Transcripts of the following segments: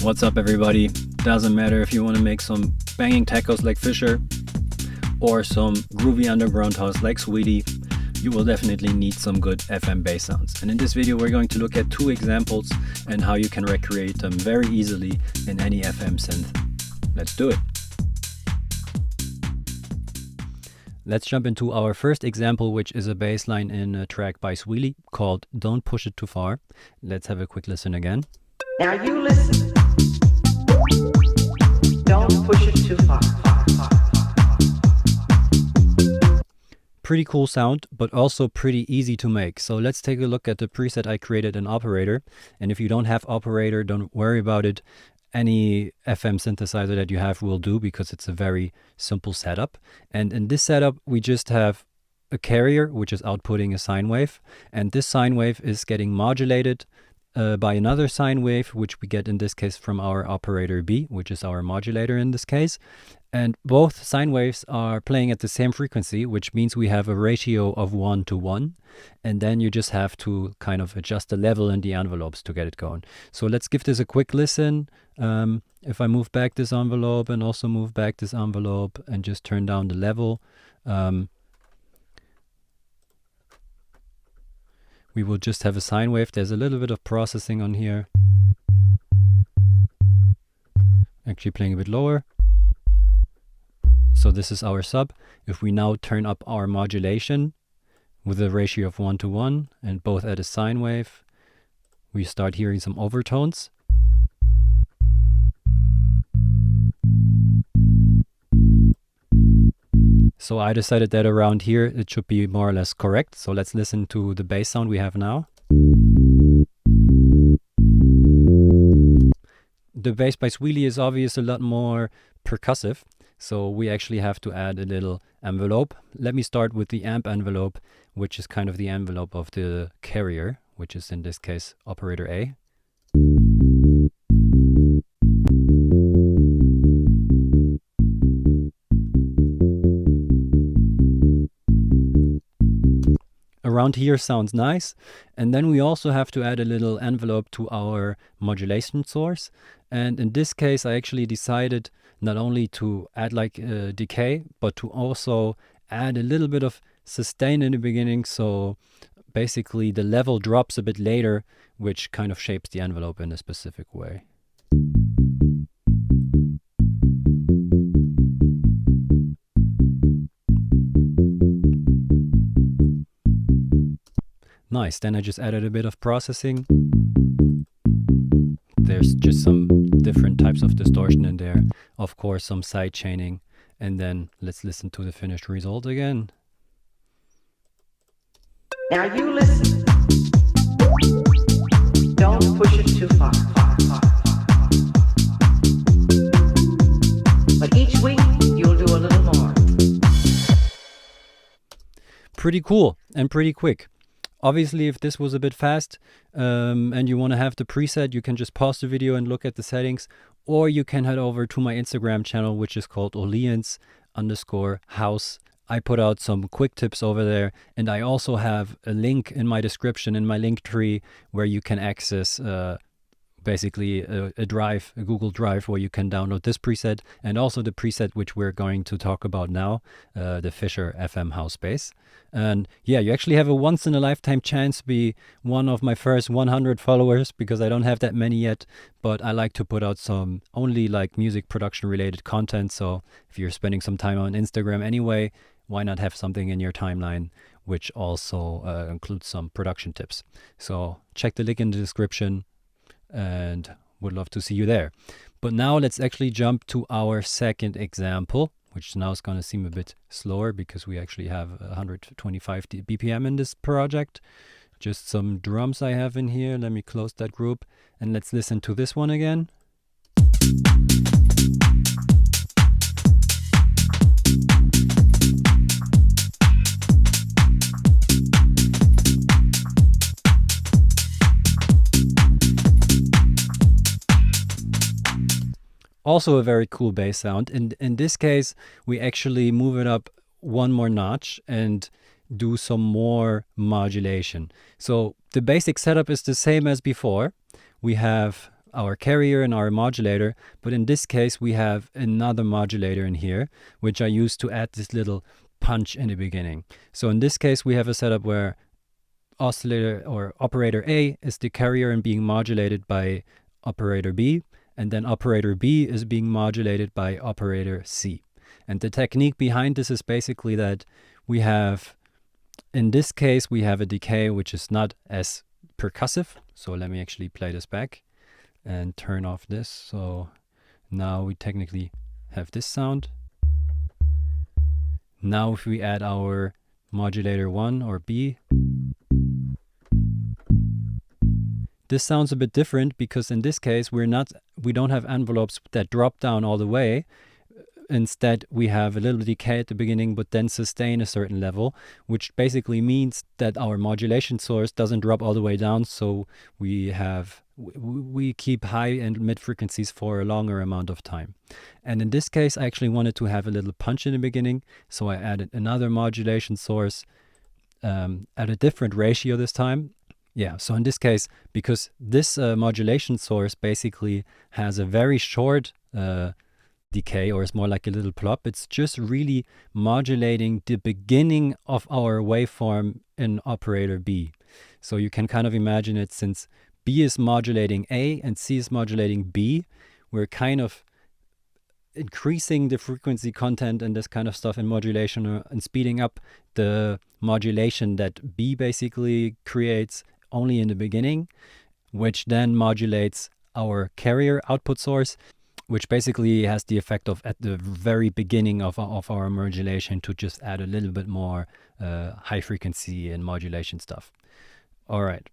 What's up, everybody? Doesn't matter if you want to make some banging tacos like Fisher or some groovy underground house like Sweety, you will definitely need some good FM bass sounds. And in this video we're going to look at two examples and how you can recreate them very easily in any FM synth. Let's do it! Let's jump into our first example, which is a bass line in a track by Sweely called Don't Push It Too Far. Let's have a quick listen again. Now you listen. Don't push it too far. Pretty cool sound, but also pretty easy to make. So let's take a look at the preset I created in Operator. And if you don't have Operator, don't worry about it. Any FM synthesizer that you have will do, because it's a very simple setup. And in this setup, we just have a carrier, which is outputting a sine wave. And this sine wave is getting modulated by another sine wave, which we get in this case from our operator B, which is our modulator in this case. And both sine waves are playing at the same frequency, which means we have a ratio of 1:1. And then you just have to kind of adjust the level in the envelopes to get it going. So let's give this a quick listen. If I move back this envelope and also move back this envelope and just turn down the level, we will just have a sine wave. There's a little bit of processing on here. Actually playing a bit lower. So this is our sub. If we now turn up our modulation with a ratio of 1:1 and both at a sine wave, we start hearing some overtones. So I decided that around here it should be more or less correct. So let's listen to the bass sound we have now. The bass by Sweely is obviously a lot more percussive, so we actually have to add a little envelope. Let me start with the amp envelope, which is kind of the envelope of the carrier, which is in this case operator A. Around here sounds nice. And then we also have to add a little envelope to our modulation source. And in this case, I actually decided not only to add like a decay, but to also add a little bit of sustain in the beginning. So basically the level drops a bit later, which kind of shapes the envelope in a specific way. Nice, then I just added a bit of processing. There's just some different types of distortion in there. Of course, some side chaining. And then let's listen to the finished result again. Now you listen. Don't push it too far. But each week you'll do a little more. Pretty cool and pretty quick. Obviously, if this was a bit fast and you want to have the preset, you can just pause the video and look at the settings, or you can head over to my Instagram channel, which is called Orleans_house. I put out some quick tips over there, and I also have a link in my description, in my link tree, where you can access basically a drive, a Google Drive, where you can download this preset and also the preset which we're going to talk about now, the Fisher FM house bass. And yeah, you actually have a once-in-a-lifetime chance to be one of my first 100 followers, because I don't have that many yet, but I like to put out some only like music production related content. So if you're spending some time on Instagram anyway, why not have something in your timeline which also includes some production tips? So check the link in the description, and would love to see you there. But now let's actually jump to our second example, which now is going to seem a bit slower because we actually have 125 BPM in this project. Just some drums I have in here. Let me close that group and let's listen to this one again. Also a very cool bass sound. And in this case, we actually move it up one more notch and do some more modulation. So the basic setup is the same as before. We have our carrier and our modulator, but in this case we have another modulator in here, which I use to add this little punch in the beginning. So in this case we have a setup where oscillator or operator A is the carrier and being modulated by operator B, and then operator B is being modulated by operator C. And the technique behind this is basically that we have, in this case, we have a decay which is not as percussive. So let me actually play this back and turn off this. So now we technically have this sound. Now if we add our modulator 1 or B, this sounds a bit different because in this case we don't have envelopes that drop down all the way. Instead, we have a little decay at the beginning, but then sustain a certain level, which basically means that our modulation source doesn't drop all the way down. So we keep high and mid frequencies for a longer amount of time. And in this case, I actually wanted to have a little punch in the beginning. So I added another modulation source at a different ratio this time. Yeah, so in this case, because this modulation source basically has a very short decay, or it's more like a little plop, it's just really modulating the beginning of our waveform in operator B. So you can kind of imagine it, since B is modulating A and C is modulating B, we're kind of increasing the frequency content and this kind of stuff in modulation and speeding up the modulation that B basically creates only in the beginning, which then modulates our carrier output source, which basically has the effect of at the very beginning of our modulation to just add a little bit more high frequency and modulation stuff. All right.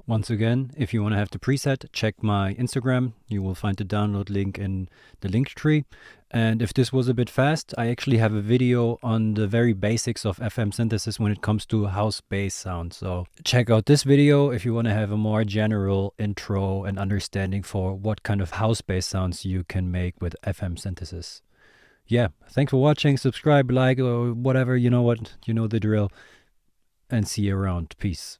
Once again, if you want to have the preset, check my Instagram. You will find the download link in the link tree. And if this was a bit fast, I actually have a video on the very basics of FM synthesis when it comes to house bass sound. So check out this video if you want to have a more general intro and understanding for what kind of house bass sounds you can make with FM synthesis. Yeah, thanks for watching. Subscribe, like, or whatever. You know what? You know the drill. And see you around. Peace.